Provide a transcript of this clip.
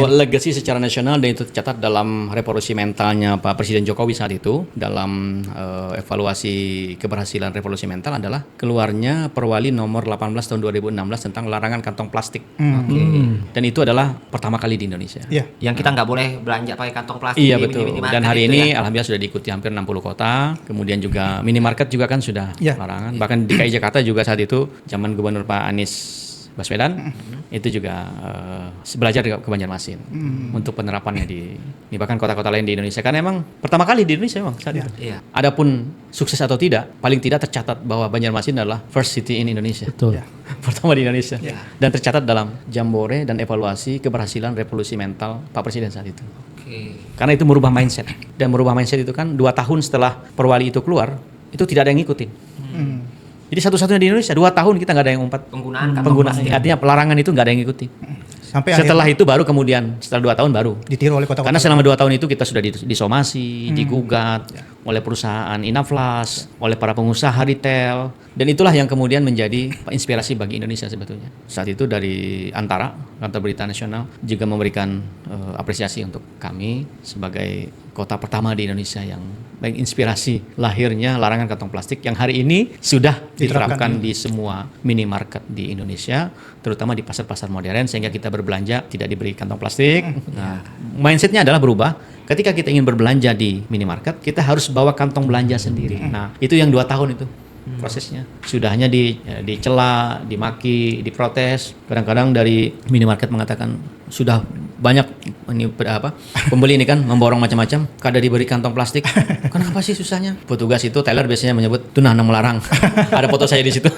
Kalau legacy secara nasional dan itu tercatat dalam revolusi mentalnya Pak Presiden Jokowi saat itu dalam evaluasi keberhasilan revolusi mental adalah keluarnya Perwali nomor 18 tahun 2016 tentang larangan kantong plastik. Dan itu adalah pertama kali di Indonesia. Yang kita nggak boleh belanja pakai kantong plastik. Iya betul. Dan hari ini alhamdulillah sudah diikuti hampir 60 kota. Kemudian juga minimarket juga kan sudah larangan. Bahkan di DKI Jakarta juga saat itu zaman Gubernur Pak Anies Baswedan itu juga belajar ke Banjarmasin untuk penerapannya di bahkan kota-kota lain di Indonesia karena emang pertama kali di Indonesia memang saat itu. Adapun sukses atau tidak, paling tidak tercatat bahwa Banjarmasin adalah first city in Indonesia. Betul. Pertama di Indonesia. Dan tercatat dalam Jambore dan evaluasi keberhasilan revolusi mental Pak Presiden saat itu. Karena itu merubah mindset. Dan merubah mindset itu kan 2 tahun setelah Perwali itu keluar, itu tidak ada yang ngikutin. Jadi satu-satunya di Indonesia 2 tahun kita nggak ada yang penggunaan plastik. Artinya pelarangan itu nggak ada yang ngikuti. Sampai setelah itu baru kemudian setelah 2 tahun baru ditiru oleh kota-kota. Karena selama 2 tahun itu kita sudah disomasi, digugat oleh perusahaan Inaflas, oleh para pengusaha retail, dan itulah yang kemudian menjadi inspirasi bagi Indonesia sebetulnya. Saat itu dari Antara, Kantor Berita Nasional juga memberikan apresiasi untuk kami sebagai kota pertama di Indonesia yang menginspirasi lahirnya larangan kantong plastik yang hari ini sudah diterapkan di semua minimarket di Indonesia, terutama di pasar-pasar modern sehingga kita berbelanja tidak diberi kantong plastik. Nah, mindsetnya adalah berubah. Ketika kita ingin berbelanja di minimarket, kita harus bawa kantong belanja sendiri. Nah, itu yang 2 tahun itu prosesnya. Sudah hanya dicela, dimaki, diprotes. Kadang-kadang dari minimarket mengatakan sudah banyak pembeli ini kan memborong macam-macam, kada diberi kantong plastik. Kenapa sih susahnya? Petugas itu teller biasanya menyebut itu nana melarang. Ada foto saya di situ.